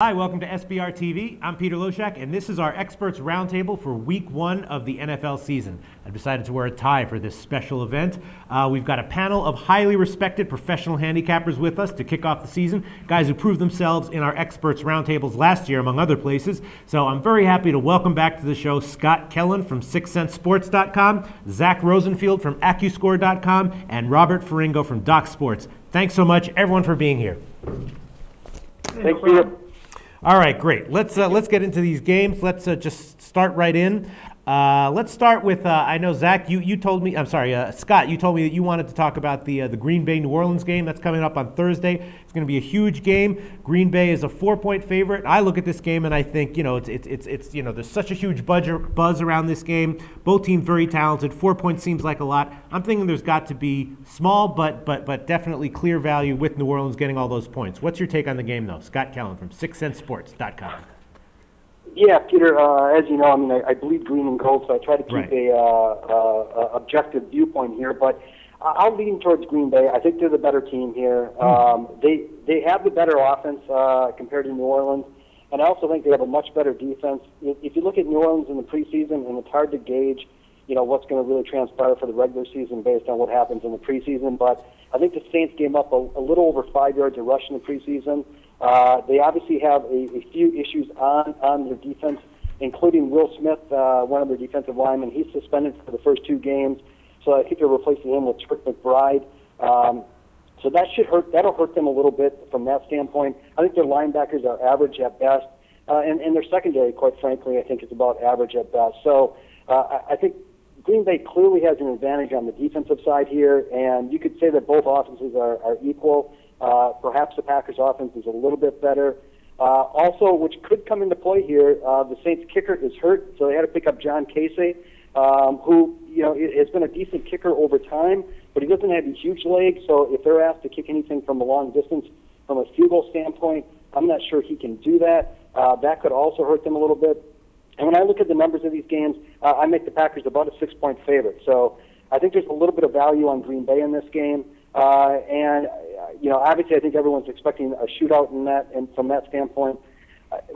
Hi, welcome to SBRtv. I'm Peter Loshak, and this is our Experts Roundtable for Week 1 of the NFL season. I've decided to wear a tie for this special event. We've got a panel of highly respected professional handicappers with us to kick off the season, guys who proved themselves in our Experts Roundtables last year, among other places. So I'm very happy to welcome back to the show Scott Kellen from SixCentSports.com, Zach Rosenfield from AccuScore.com, and Robert Ferringo from Doc Sports. Thanks so much, everyone, for being here. Thanks, Peter. All right, great. Let's get into these games. Let's just start right in. Let's start with, I know, Zach, you told me, I'm sorry, Scott, you told me that you wanted to talk about the Green Bay New Orleans game that's coming up on Thursday. It's going to be a huge game. Green Bay is a 4-point favorite. I look at this game and I think, it's there's such a huge buzz around this game. Both teams very talented. 4 points seems like a lot. I'm thinking there's got to be small but definitely clear value with New Orleans getting all those points. What's your take on the game, though? Scott Kellen from SixCentSports.com. Yeah, Peter, as you know, I bleed green and gold, so I try to keep a objective viewpoint here, but I'll lean towards Green Bay. I think they're the better team here. They have the better offense compared to New Orleans, and I also think they have a much better defense. If you look at New Orleans in the preseason, and it's hard to gauge, what's going to really transpire for the regular season based on what happens in the preseason, but I think the Saints gave up a little over 5 yards of rush in the preseason. They obviously have a few issues on their defense, including Will Smith, one of their defensive linemen. He's suspended for the first 2 games, so I think they're replacing him with Trick McBride. So that'll hurt them a little bit from that standpoint. I think their linebackers are average at best, and their secondary, quite frankly, I think is about average at best. So I think Green Bay clearly has an advantage on the defensive side here, and you could say that both offenses are equal. Perhaps the Packers' offense is a little bit better. Also, which could come into play here, the Saints' kicker is hurt, so they had to pick up John Casey, who has been a decent kicker over time, but he doesn't have a huge leg. So if they're asked to kick anything from a long distance, from a field goal standpoint, I'm not sure he can do that. That could also hurt them a little bit. And when I look at the numbers of these games, I make the Packers about a 6-point favorite. So I think there's a little bit of value on Green Bay in this game. Obviously, I think everyone's expecting a shootout in that, and from that standpoint,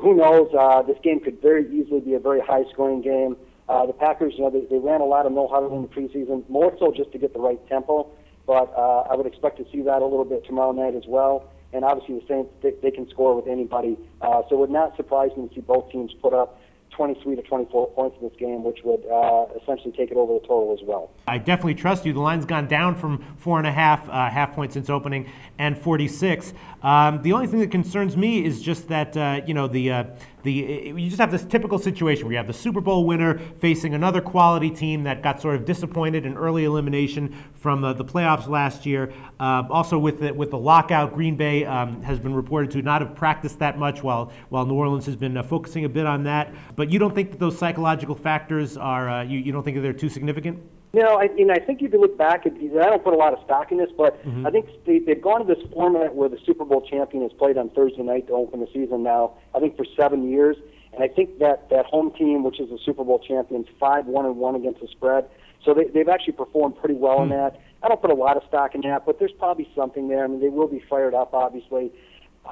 who knows? This game could very easily be a very high-scoring game. The Packers, they ran a lot of no-huddle in the preseason, more so just to get the right tempo. But I would expect to see that a little bit tomorrow night as well. And obviously, the Saints, they can score with anybody. So it would not surprise me to see both teams put up 23 to 24 points in this game, which would essentially take it over the total as well. I definitely trust you. The line's gone down from 4.5 half points since opening, and 46. The only thing that concerns me is just that you just have this typical situation where you have the Super Bowl winner facing another quality team that got sort of disappointed in early elimination from the playoffs last year. Also with the lockout, Green Bay has been reported to not have practiced that much, while New Orleans has been focusing a bit on that. But you don't think that those psychological factors are you don't think that they're too significant? No, I think if you look back, I don't put a lot of stock in this, but I think they've gone to this format where the Super Bowl champion has played on Thursday night to open the season now, I think for 7 years. And I think that home team, which is the Super Bowl champions, 5-1-1 against the spread. So they've actually performed pretty well in that. I don't put a lot of stock in that, but there's probably something there. I mean, they will be fired up, obviously.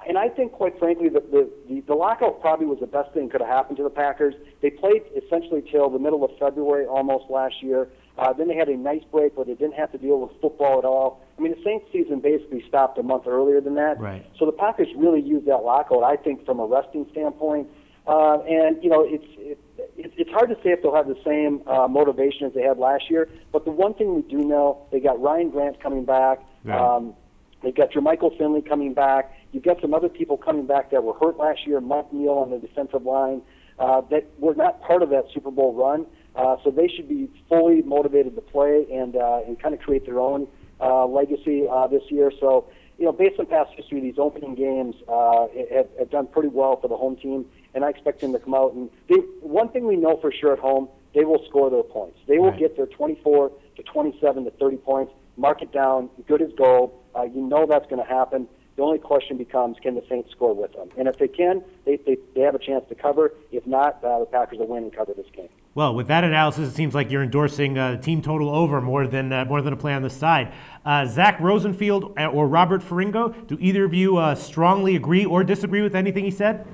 And I think, quite frankly, the lockout probably was the best thing that could have happened to the Packers. They played essentially till the middle of February almost last year. Then they had a nice break where they didn't have to deal with football at all. I mean, the Saints season basically stopped a month earlier than that. Right. So the Packers really used that lockout, I think, from a resting standpoint. It's hard to say if they'll have the same motivation as they had last year. But the one thing we do know, they got Ryan Grant coming back. Right. They've got Jermichael Finley coming back. You've got some other people coming back that were hurt last year, Mike Neal on the defensive line, that were not part of that Super Bowl run. So they should be fully motivated to play and kind of create their own legacy this year. So, based on past history, these opening games have done pretty well for the home team, and I expect them to come out. And one thing we know for sure at home, they will score their points. They will get their 24 to 27 to 30 points, mark it down, good as gold. That's going to happen. The only question becomes, can the Saints score with them? And if they can, they have a chance to cover. If not, the Packers will win and cover this game. Well, with that analysis, it seems like you're endorsing team total over more than a play on the side. Zach Rosenfield or Robert Ferringo, do either of you strongly agree or disagree with anything he said?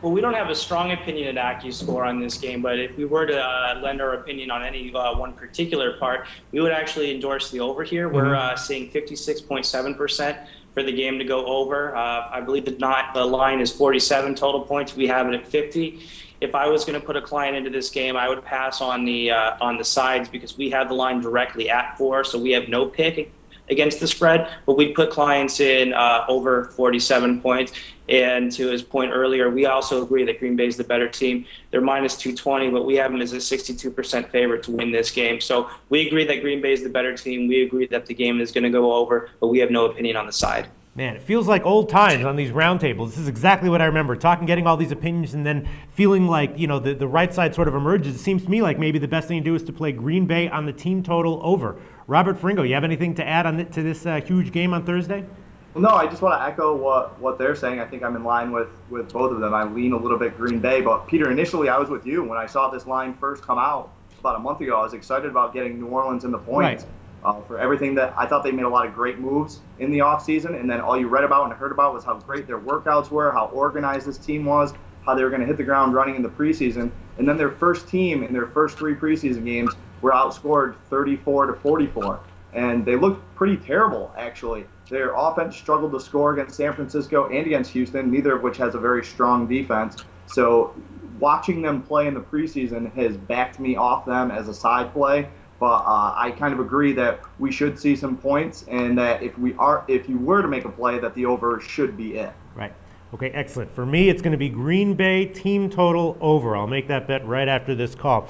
Well, we don't have a strong opinion at AccuScore on this game, but if we were to lend our opinion on any one particular part, we would actually endorse the over here. We're seeing 56.7% for the game to go over. I believe the line is 47 total points. We have it at 50. If I was going to put a client into this game, I would pass on the sides because we have the line directly at 4, so we have no pick against the spread, but we put clients in over 47 points. And to his point earlier, we also agree that Green Bay is the better team. They're minus 220, but we have them as a 62% favorite to win this game. So we agree that Green Bay is the better team. We agree that the game is going to go over, but we have no opinion on the side. Man, it feels like old times on these roundtables. This is exactly what I remember, getting all these opinions and then feeling like, the right side sort of emerges. It seems to me like maybe the best thing to do is to play Green Bay on the team total over. Robert Fringo, you have anything to add to this huge game on Thursday? Well, no, I just want to echo what they're saying. I think I'm in line with both of them. I lean a little bit Green Bay, but Peter, initially I was with you. When I saw this line first come out about a month ago, I was excited about getting New Orleans in the points. Right. For everything that I thought they made a lot of great moves in the offseason, and then all you read about and heard about was how great their workouts were, how organized this team was, how they were going to hit the ground running in the preseason. And then their first team in their first 3 preseason games were outscored 34-44. And they looked pretty terrible, actually. Their offense struggled to score against San Francisco and against Houston, neither of which has a very strong defense. So watching them play in the preseason has backed me off them as a side play. But I kind of agree that we should see some points, and that if you were to make a play, that the over should be it. Right. Okay, excellent. For me, it's going to be Green Bay team total over. I'll make that bet right after this call.